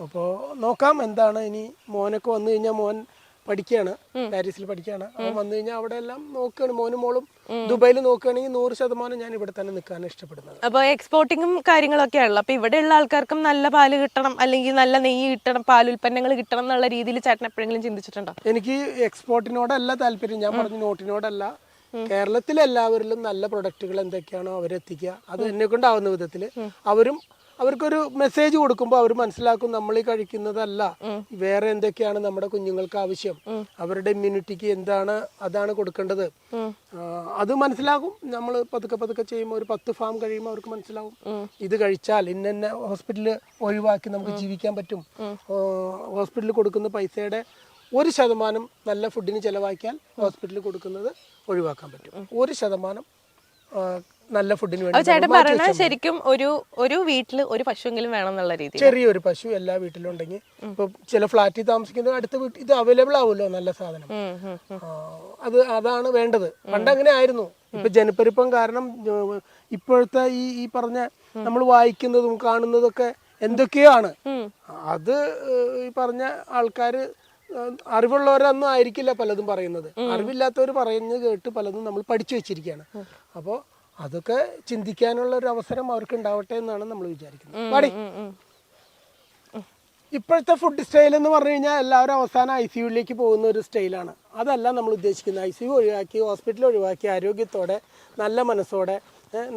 അപ്പോ നോക്കാം എന്താണ് ഇനി. മോനൊക്കെ വന്നു കഴിഞ്ഞാൽ, മോൻ പഠിക്കുകയാണ്, പാരീസിൽ പഠിക്കുകയാണ്. അവൻ വന്നു കഴിഞ്ഞാൽ അവിടെ എല്ലാം നോക്കുകയാണ്. മോനും മോളും ദുബായിൽ നോക്കുകയാണെങ്കിൽ 100% ഞാൻ ഇവിടെ തന്നെ നിൽക്കാൻ ഇഷ്ടപ്പെടുന്നത്. അപ്പൊ എക്സ്പോർട്ടിങ്ങും കാര്യങ്ങളൊക്കെ ആണല്ലോ. അപ്പൊ ഇവിടെയുള്ള ആൾക്കാർക്കും നല്ല പാല് കിട്ടണം, അല്ലെങ്കിൽ നല്ല നെയ്യ് കിട്ടണം, പാലുൽപ്പന്നങ്ങൾ കിട്ടണം എന്നുള്ള രീതിയിൽ ചേട്ടൻ എപ്പോഴെങ്കിലും ചിന്തിച്ചിട്ടുണ്ടോ? എനിക്ക് എക്സ്പോർട്ടിനോടല്ല താല്പര്യം. ഞാൻ പറഞ്ഞു നോട്ടിനോടല്ല. കേരളത്തിലെ എല്ലാവരിലും നല്ല പ്രൊഡക്റ്റുകൾ എന്തൊക്കെയാണോ അവരെത്തിക്കുക, അത് എന്നെ കൊണ്ടാവുന്ന വിധത്തിൽ അവർക്കൊരു മെസ്സേജ് കൊടുക്കുമ്പോൾ അവർ മനസ്സിലാക്കും നമ്മൾ ഈ കഴിക്കുന്നതല്ല, വേറെ എന്തൊക്കെയാണ് നമ്മുടെ കുഞ്ഞുങ്ങൾക്ക് ആവശ്യം, അവരുടെ ഇമ്മ്യൂണിറ്റിക്ക് എന്താണ് അതാണ് കൊടുക്കേണ്ടത്. അത് മനസ്സിലാകും. നമ്മൾ പതുക്കെ ചെയ്യുമ്പോൾ ഒരു 10 ഫാം കഴിയുമ്പോൾ അവർക്ക് മനസ്സിലാവും ഇത് കഴിച്ചാൽ ഇന്ന ഹോസ്പിറ്റലിൽ ഒഴിവാക്കി നമുക്ക് ജീവിക്കാൻ പറ്റും. ഹോസ്പിറ്റലിൽ കൊടുക്കുന്ന പൈസയുടെ 1% നല്ല ഫുഡിന് ചെലവാക്കിയാൽ ഹോസ്പിറ്റലിൽ കൊടുക്കുന്നത് ഒഴിവാക്കാൻ പറ്റും. 1% നല്ല ഫുഡിന് വേണ്ടി. ചേട്ടൻ പറഞ്ഞാൽ ശരിക്കും ഒരു വീട്ടില് ഒരു പശുവെങ്കിലും വേണം എന്നുള്ള രീതി. ചെറിയൊരു പശു എല്ലാ വീട്ടിലും ഉണ്ടെങ്കിൽ, ഇപ്പൊ ചില ഫ്ലാറ്റിൽ താമസിക്കുന്ന അടുത്ത വീട്ടിൽ ഇത് അവൈലബിൾ ആവുമല്ലോ നല്ല സാധനം. അതാണ് വേണ്ടത്. പണ്ട് അങ്ങനെ ആയിരുന്നു. ഇപ്പൊ ജനപ്പെരുപ്പം കാരണം ഇപ്പോഴത്തെ ഈ പറഞ്ഞ നമ്മൾ വായിക്കുന്നതും കാണുന്നതൊക്കെ എന്തൊക്കെയോ ആണ്. അത് ഈ പറഞ്ഞ ആൾക്കാര് അറിവുള്ളവരൊന്നും ആയിരിക്കില്ല പലതും പറയുന്നത്. അറിവില്ലാത്തവർ പറയുന്നത് കേട്ട് പലതും നമ്മൾ പഠിച്ചു വെച്ചിരിക്കുകയാണ്. അപ്പോൾ അതൊക്കെ ചിന്തിക്കാനുള്ള ഒരു അവസരം അവർക്ക് ഉണ്ടാവട്ടെ എന്നാണ് നമ്മൾ വിചാരിക്കുന്നത്. പാടി. ഇപ്പോഴത്തെ ഫുഡ് സ്റ്റൈൽ എന്ന് പറഞ്ഞു കഴിഞ്ഞാൽ എല്ലാവരും അവസാനം ICUലേക്ക് പോകുന്ന ഒരു സ്റ്റൈലാണ്. അതല്ല നമ്മൾ ഉദ്ദേശിക്കുന്നത്. ICU ഒഴിവാക്കി, ഹോസ്പിറ്റൽ ഒഴിവാക്കി, ആരോഗ്യത്തോടെ നല്ല മനസ്സോടെ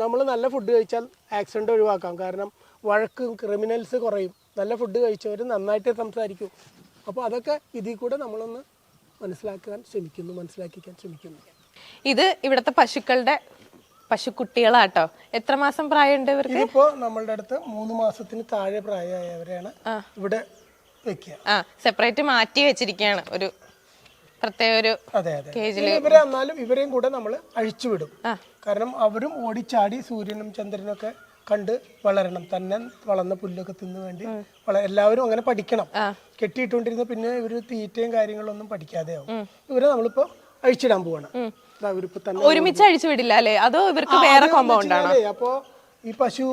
നമ്മൾ നല്ല ഫുഡ് കഴിച്ചാൽ ആക്സിഡൻറ്റ് ഒഴിവാക്കാം. കാരണം വഴക്കും ക്രിമിനൽസ് കുറയും. നല്ല ഫുഡ് കഴിച്ചവർ നന്നായിട്ട് സംസാരിക്കും. അപ്പോൾ അതൊക്കെ ഇതിൽ കൂടെ നമ്മളൊന്ന് മനസ്സിലാക്കിക്കാൻ ശ്രമിക്കുന്നു. ഇത് ഇവിടുത്തെ പശുക്കളുടെ പശുക്കുട്ടികളാട്ടോ. എത്ര മാസം പ്രായമുണ്ട് ഇവർക്ക്? ഇതിപ്പോ നമ്മളുടെ അടുത്ത് 3 മാസത്തിന് താഴെ പ്രായമായവരെയാണ് ഇവിടെ വെക്കുക. സെപ്പറേറ്റ് മാറ്റി വെച്ചിരിക്കുകയാണ് ഒരു പ്രത്യേക ഒരു കേജില്. ഇവരെ എന്നാലും ഇവരെയും കൂടെ നമ്മൾ അഴിച്ചുവിടും. കാരണം അവരും ഓടിച്ചാടി സൂര്യനും ചന്ദ്രനും ഒക്കെ കണ്ട് വളരണം. തന്നെ വളർന്ന പുല്ലൊക്കെ തിന്നു വേണ്ടി എല്ലാവരും അങ്ങനെ പഠിക്കണം. കെട്ടിയിട്ടുകൊണ്ടിരുന്ന പിന്നെ ഇവര് തീറ്റയും കാര്യങ്ങളൊന്നും പഠിക്കാതെ ആവും. ഇവരെ നമ്മളിപ്പോ അഴിച്ചിടാൻ പോവാണ്. ഒരുമിച്ച് അഴിച്ചു വിടില്ല അല്ലേ? അതോ ഇവർക്ക് വേറെ കോമ്പൗണ്ട് ആണോ? അപ്പൊ ഈ പശു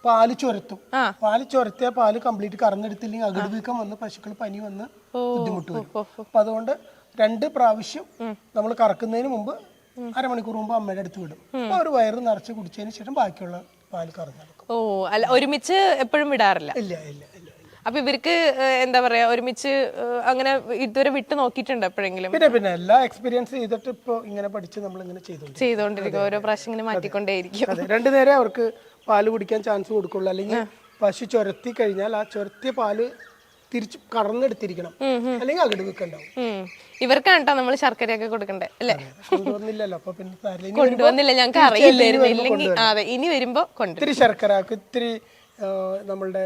പാല് ചൊരത്തും. പാല് ചൊരത്തിയ പാല് കംപ്ലീറ്റ് കറന്നെടുത്തില്ലെങ്കിൽ അകിടുവീക്കം വന്ന് പശുക്കൾ പനി വന്ന് ബുദ്ധിമുട്ട് വരും. അപ്പൊ അതുകൊണ്ട് 2 പ്രാവശ്യം നമ്മൾ കറക്കുന്നതിന് മുമ്പ് അരമണിക്കൂർ മുമ്പ് അമ്മയുടെ അടുത്ത് വിടും. അപ്പൊ അവർ വയറ് നിറച്ച് കുടിച്ചതിന് ശേഷം ബാക്കിയുള്ള പാല് കറന്നെടുക്കും. അല്ല ഒരുമിച്ച് എപ്പോഴും വിടാറില്ല? ഇല്ല. അപ്പൊ ഇവർക്ക് എന്താ പറയാ, ഒരുമിച്ച് അങ്ങനെ ഇതുവരെ വിട്ടു നോക്കിയിട്ടുണ്ട് എപ്പോഴെങ്കിലും? പിന്നെ എല്ലാ എക്സ്പീരിയൻസ് ചെയ്തിട്ട് ഇപ്പൊ ഇങ്ങനെ പഠിച്ച് നമ്മൾ ഇങ്ങനെ ചെയ്തോണ്ടിരിക്കും. ഓരോ പ്രാവശ്യം ഇങ്ങനെ മാറ്റിക്കൊണ്ടേയിരിക്കും. 2 നേരം അവർക്ക് പാല് കുടിക്കാൻ ചാൻസ് കൊടുക്കുള്ളൂ. അല്ലെങ്കിൽ പശു ചൊരത്തി കഴിഞ്ഞാൽ ആ ചൊരത്തിയ പാല് തിരിച്ച് കറന്നെടുത്തിരിക്കണം, അല്ലെങ്കിൽ അകിട് വെക്കണ്ടാവും. ഇവർക്കാണ് കേട്ടോ നമ്മൾ ശർക്കരയൊക്കെ കൊടുക്കണ്ടേ അല്ലേ? കൊണ്ടുവന്നില്ലല്ലോ. അപ്പൊ പിന്നെ കൊണ്ടുവന്നില്ല, ഞങ്ങൾക്ക് അറിയില്ലായിരുന്നു. ഇല്ലെങ്കിൽ അതെ, ഇനി വരുമ്പോ ഇത്തിരി ശർക്കര, ഇത്തിരി നമ്മളുടെ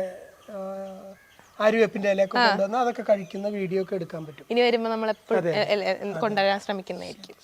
ആര്യവേപ്പിന്റെ ഇലയൊക്കെ കൊണ്ടുവന്ന് അതൊക്കെ കഴിക്കുന്ന വീഡിയോ ഒക്കെ എടുക്കാൻ പറ്റും. ഇനി വരുമ്പോ നമ്മൾ എപ്പോഴും കൊണ്ടുവരാൻ ശ്രമിക്കുന്നതായിരിക്കും.